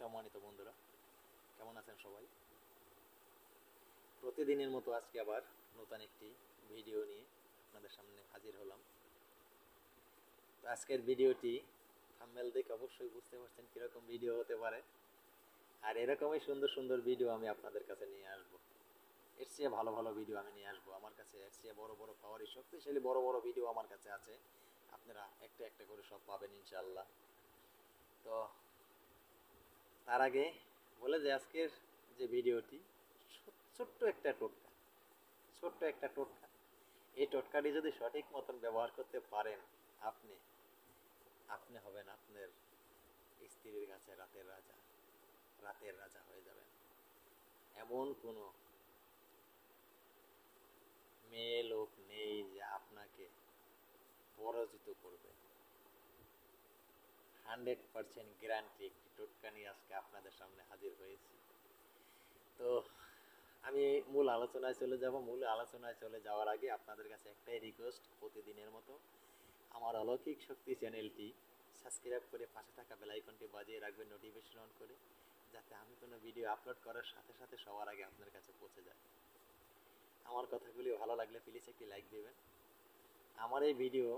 সম্মানিত বন্ধুরা, কেমন আছেন সবাই? প্রতিদিনের মতো আজকে আবার নতুন একটি ভিডিও নিয়ে আপনাদের সামনে হাজির হলাম। তো আজকের ভিডিওটি থাম্বনেল দেখে অবশ্যই বুঝতে পারছেন কিরকম ভিডিও হতে পারে। আর এরকমই সুন্দর সুন্দর ভিডিও আমি আপনাদের কাছে নিয়ে আসবো। এর চেয়ে ভালো ভালো ভিডিও আমি নিয়ে আসবো। আমার কাছে এর চেয়ে বড় বড় পাওয়ারই শক্তিশালী বড় বড় ভিডিও আমার কাছে আছে। আপনারা একটা একটা করে সব পাবেন ইনশাআল্লাহ। তো তার আগে বলে যে আজকের যে ভিডিওটি ছোট্ট একটা টোটকা, ছোট্ট একটা টোটকা। এই টোটকাটি যদি সঠিক মতন ব্যবহার করতে পারেন আপনি আপনি হবেন আপনার স্ত্রীর কাছে রাতের রাজা হয়ে যাবেন। এমন কোনো মেয়ে লোক নেই যে আপনাকে পরাজিত করবে। 100% গ্যারান্টি একটি টোটকা নিয়ে আজকে আপনাদের সামনে হাজির হয়েছি। তো আমি মূল আলোচনায় চলে যাওয়ার আগে আপনাদের কাছে একটাই রিকোয়েস্ট, প্রতিদিনের মতো আমার অলৌকিক শক্তি চ্যানেলটি সাবস্ক্রাইব করে পাশে থাকা বেল আইকনটি বাজিয়ে রাখবেন নোটিফিকেশন অন করে, যাতে আমি কোনো ভিডিও আপলোড করার সাথে সাথে সবার আগে আপনার কাছে পৌঁছে যায়। আমার কথাগুলি ভালো লাগলে প্লিজ একটি লাইক দেবেন। আমার এই ভিডিও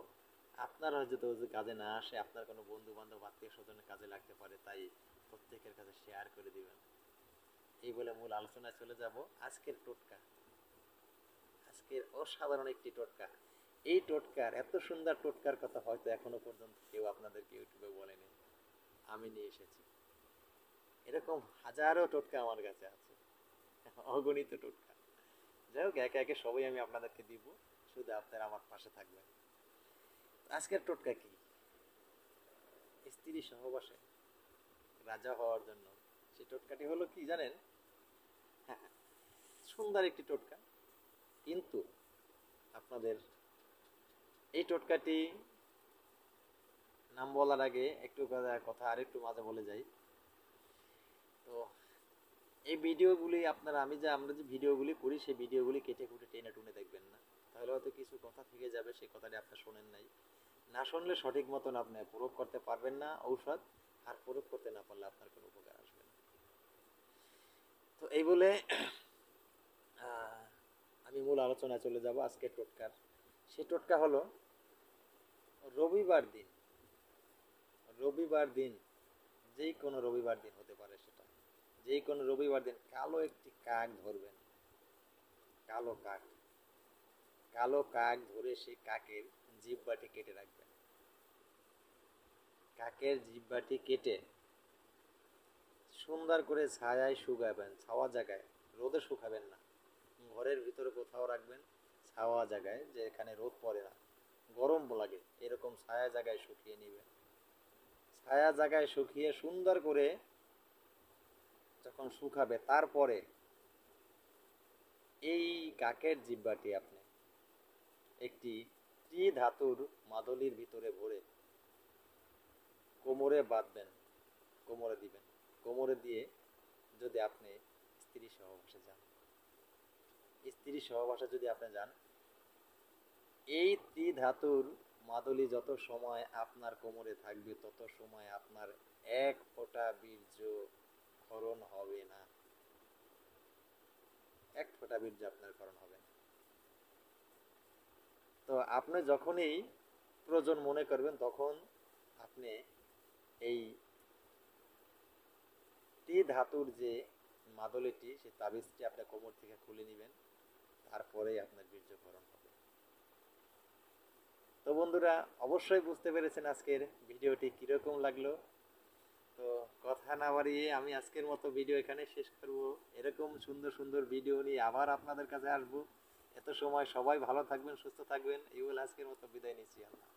আপনার হয়তো কাজে না আসে, আপনার কোনো বন্ধু বান্ধব আত্মীয় স্বজনের কাজে লাগতে পারে, তাই প্রত্যেকের কাছে শেয়ার করে দিবেন। এই বলে মূল আলোচনায় চলে যাব। আজকের টোটকা, আজকের অসাধারণ একটি টোটকা। এই টোটকার, এত সুন্দর টোটকার কথা হয়তো এখনো পর্যন্ত কেউ আপনাদেরকে ইউটিউবে বলেনি, আমি নিয়ে এসেছি। এরকম হাজারো টোটকা আমার কাছে আছে, অগণিত টোটকা। যাই হোক, একে একে সবই আমি আপনাদেরকে দিব, শুধু আপনারা আমার পাশে থাকবেন। আজকের টোটকা কি? স্ত্রী সহবাসে রাজা হওয়ার জন্য সেই টোটকাটি হলো কি জানেন? হ্যাঁ, সুন্দর একটি টোটকা, কিন্তু আপনাদের এই টোটকাটি নাম বলার আগে একটু কথা আরেকটু মাঝে বলে যাই। তো এই ভিডিওগুলি আপনারা আমরা যে ভিডিওগুলি করি সেই ভিডিওগুলি কেটে কুটে টেনে টুনে দেখবেন না, তাহলে হয়তো কিছু কথা থেকে যাবে, সেই কথাটি আপনি শোনেন নাই। না শুনলে সঠিক মতন আপনি প্রয়োগ করতে পারবেন না ঔষধ, আর প্রয়োগ করতে না পারলে আপনার কোনো উপকার আসবে না। তো এই বলে আমি মূল আলোচনায় চলে যাব আজকের টোটকার। সেই টোটকা হলো রবিবার দিন, রবিবার দিন, যেই কোনো রবিবার দিন হতে পারে, সেটা যেই কোনো রবিবার দিন কালো একটি কাক ধরবেন। কালো কাক, কালো কাক ধরে সেই কাকের জিহ্বাটি কেটে রাখবেন। কাকের জিহ্বাটি কেটে সুন্দর করে ছায়ায় শুকাবেন, ছাওয়া জায়গায়, রোদে শুকাবেন না, ঘরের ভিতরে কোথাও রাখবেন, ছাওয়া জায়গায়, যেখানে রোদ পড়ে না, গরম লাগে এরকম ছায়া জায়গায় শুকিয়ে নেবেন। ছায়া জায়গায় শুকিয়ে সুন্দর করে যখন শুকাবে, তারপরে এই কাকের জিহ্বাটি আপনি একটি ধাতুর মাদলির ভিতরে ভরে কোমরে বাঁধবেন, কোমরে দিবেন। কোমরে দিয়ে যদি আপনি স্ত্রী সহবাসে যদি আপনি যান, এই ধাতুর মাদলি যত সময় আপনার কোমরে থাকবে, তত সময় আপনার এক ফোঁটা বীর্য ক্ষরণ হবে না, এক ফোঁটা বীর্য আপনার ক্ষরণ হবে না। তো আপনি যখনই প্রয়োজন মনে করবেন, তখন আপনি এই ধাতুর যে মাদলিটি, সেই তাবিজটি আপনি কোমর থেকে খুলে নেবেন, তারপরেই আপনার বীর্যকরণ হবে। তো বন্ধুরা, অবশ্যই বুঝতে পেরেছেন আজকের ভিডিওটি কিরকম লাগলো। তো কথা না বাড়িয়ে আমি আজকের মতো ভিডিও এখানে শেষ করব। এরকম সুন্দর সুন্দর ভিডিও নিয়ে আবার আপনাদের কাছে আসবো। এত সময় সবাই ভালো থাকবেন, সুস্থ থাকবেন। এই বলে আজকের মতো বিদায় নিচ্ছি। আল্লাহ।